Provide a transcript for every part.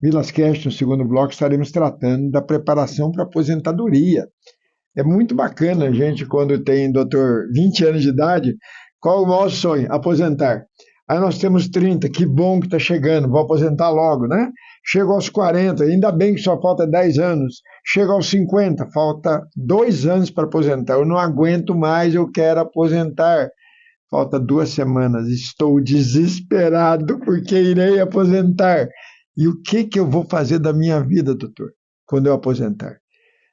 Vilas Cast, no segundo bloco, estaremos tratando da preparação para a aposentadoria. É muito bacana a gente, quando tem, doutor, 20 anos de idade, qual o maior sonho? Aposentar. Aí nós temos 30, que bom que está chegando, vou aposentar logo, né? Chego aos 40, ainda bem que só falta 10 anos. Chego aos 50, falta 2 anos para aposentar. Eu não aguento mais, eu quero aposentar. Falta 2 semanas, estou desesperado porque irei aposentar. E o que que eu vou fazer da minha vida, doutor, quando eu aposentar?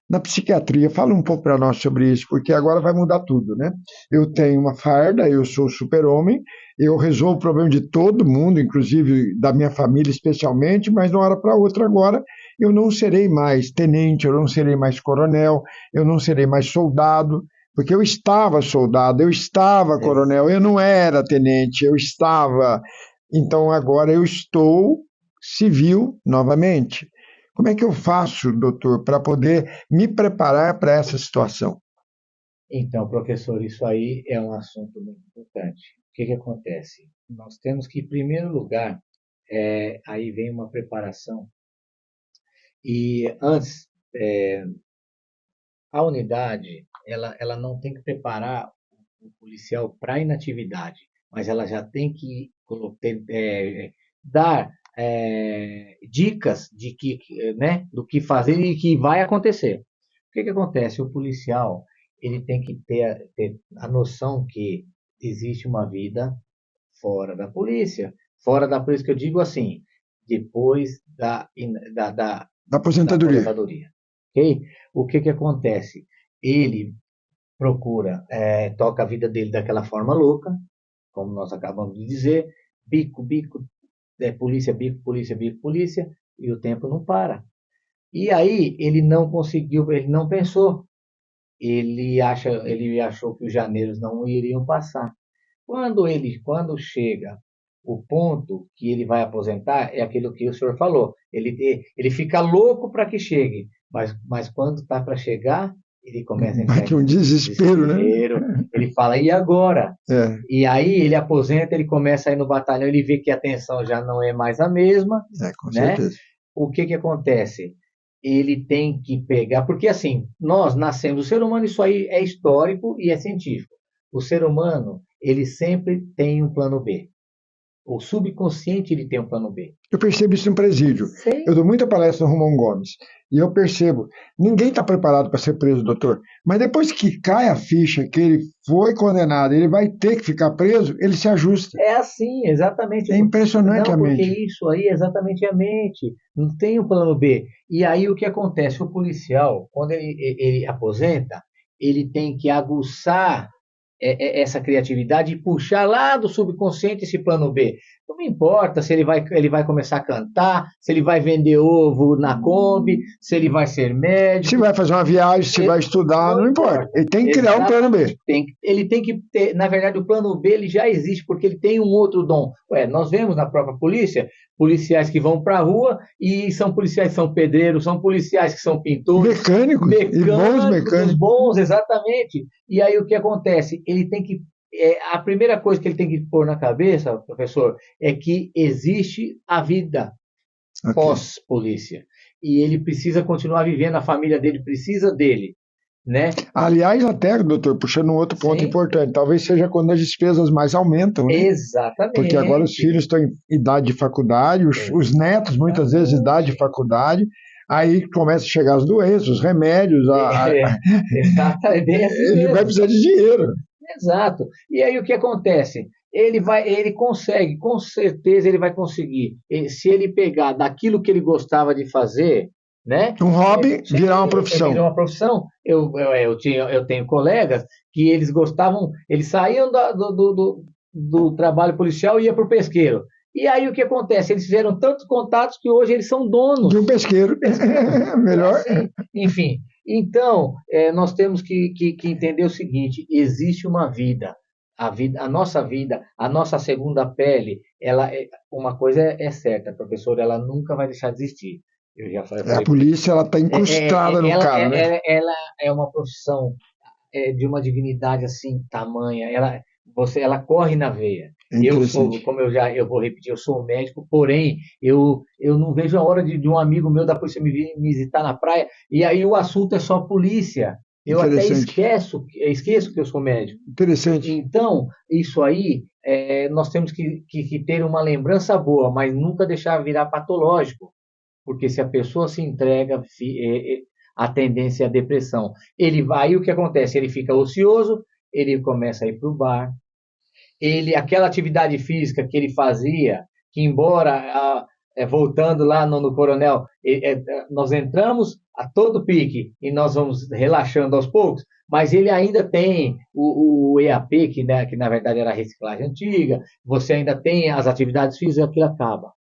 Na psiquiatria, fala um pouco para nós sobre isso, porque agora vai mudar tudo, né? Eu tenho uma farda, eu sou super-homem, eu resolvo o problema de todo mundo, inclusive da minha família especialmente, mas de uma hora para outra agora eu não serei mais tenente, eu não serei mais coronel, eu não serei mais soldado, porque eu estava soldado, eu estava coronel, eu não era tenente, eu estava. Então agora eu estou civil novamente. Como é que eu faço, doutor, para poder me preparar para essa situação? Então, professor, isso aí é um assunto muito importante. O que que acontece? Nós temos que, em primeiro lugar, aí vem uma preparação. E antes, a unidade, ela não tem que preparar o policial para a inatividade, mas ela já tem que dar dicas né, do que fazer e que vai acontecer. O que que acontece? O policial ele tem que ter a noção que existe uma vida fora da polícia. Fora da polícia que eu digo assim, depois da, da, Da da aposentadoria. aposentadoria. Ok? O que que acontece? Ele procura, toca a vida dele daquela forma louca, como nós acabamos de dizer, bico, bico, polícia, bico, polícia, bico, polícia, e o tempo não para. E aí ele não conseguiu, ele não pensou, ele achou que os janeiros não iriam passar. Quando chega o ponto que ele vai aposentar, é aquilo que o senhor falou. Ele fica louco para que chegue, mas quando está para chegar, ele começa a entrar Bate em um desespero, né? desespero. Ele fala, e agora? É, E aí ele aposenta, ele começa a ir no batalhão, ele vê que a tensão já não é mais a mesma, com né? certeza. O que que acontece? Ele tem que pegar, porque assim, nós nascemos, o ser humano, isso aí é histórico e é científico. O ser humano, ele sempre tem um plano B. O subconsciente, ele tem um plano B. Eu percebo isso no presídio. Eu Sem dou muita palestra no Romão Gomes e eu percebo, ninguém está preparado para ser preso, doutor. Mas depois que cai a ficha que ele foi condenado, ele vai ter que ficar preso, ele se ajusta. É assim, exatamente. É impressionante Não, a porque mente. isso aí é exatamente a mente. Não tem um plano B. E aí o que acontece? O policial, quando ele aposenta, ele tem que aguçar essa criatividade e puxar lá do subconsciente esse plano B. Não me importa se ele vai começar a cantar, se ele vai vender ovo na Kombi, se ele vai ser Se médico, vai fazer uma viagem, se vai estudar, não não importa. importa. Ele tem que criar um plano B. Exatamente. Ele tem que ter, na verdade, o plano B ele já existe, porque ele tem um outro dom. Nós vemos na própria polícia policiais que vão para a rua e são policiais que são pedreiros, são policiais que são pintores, Mecânicos e bons mecânicos, os mecânicos. bons, exatamente. E aí o que acontece? Ele tem que. A primeira coisa que ele tem que pôr na cabeça, professor, é que existe a vida Ok. pós-polícia. E ele precisa continuar vivendo, a família dele precisa dele, né? Aliás, até, doutor, puxando um outro ponto Sim, importante, talvez seja quando as despesas mais aumentam, né? Porque agora os exatamente. filhos estão em idade de faculdade, os netos muitas vezes em idade de Exatamente. faculdade, aí começa a chegar as doenças, os remédios, Exato, é bem assim ele vai mesmo. precisar de dinheiro. Exato. E aí o que acontece? Ele consegue, com certeza ele vai conseguir. Se ele pegar daquilo que ele gostava de fazer, né? Um hobby Sim, virar uma profissão. virou uma profissão. Eu tenho colegas que eles gostavam, eles saíam do trabalho policial e iam para o pesqueiro. E aí o que acontece? Eles fizeram tantos contatos que hoje eles são De um donos pesqueiro. de pesqueiro. É Melhor. assim. Enfim, então nós temos que entender o seguinte: existe uma vida. A nossa vida, a nossa segunda pele, uma coisa é certa, professor, ela nunca vai deixar de existir. Eu já A falei para polícia ela está incrustada no cara, né? ela é uma profissão de uma dignidade assim tamanha. ela corre na veia. Eu sou, Interessante. como eu vou repetir, eu sou médico, porém, eu não vejo a hora de um amigo meu da polícia me visitar na praia, e aí o assunto é só polícia. Eu até Interessante. esqueço que eu sou médico. Interessante. Então, isso aí, nós temos que ter uma lembrança boa, mas nunca deixar virar patológico, porque se a pessoa se entrega, a tendência é a depressão. Ele vai, e o que acontece? Ele fica ocioso, ele começa a ir para o bar, aquela atividade física que ele fazia, que embora voltando lá no Coronel, nós entramos a todo pique e nós vamos relaxando aos poucos, mas ele ainda tem o EAP, né, que na verdade era a reciclagem antiga, você ainda tem as atividades físicas, aquilo acaba.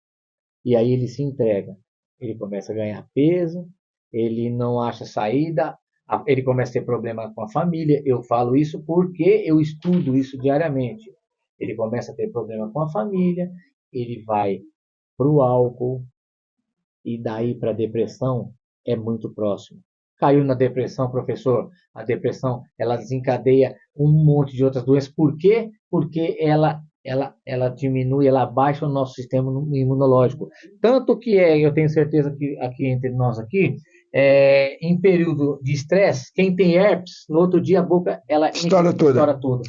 E aí ele se entrega. Ele começa a ganhar peso, ele não acha saída, ele começa a ter problema com a família. Eu falo isso porque eu estudo isso diariamente. Ele começa a ter problema com a família, ele vai para o álcool e daí para a depressão é muito próximo. Caiu na depressão, professor. A depressão ela desencadeia um monte de outras doenças. Por quê? Porque ela diminui, ela baixa o nosso sistema imunológico. Tanto que eu tenho certeza que aqui entre nós aqui, em período de estresse, quem tem herpes, no outro dia a boca ela História toda. estoura toda.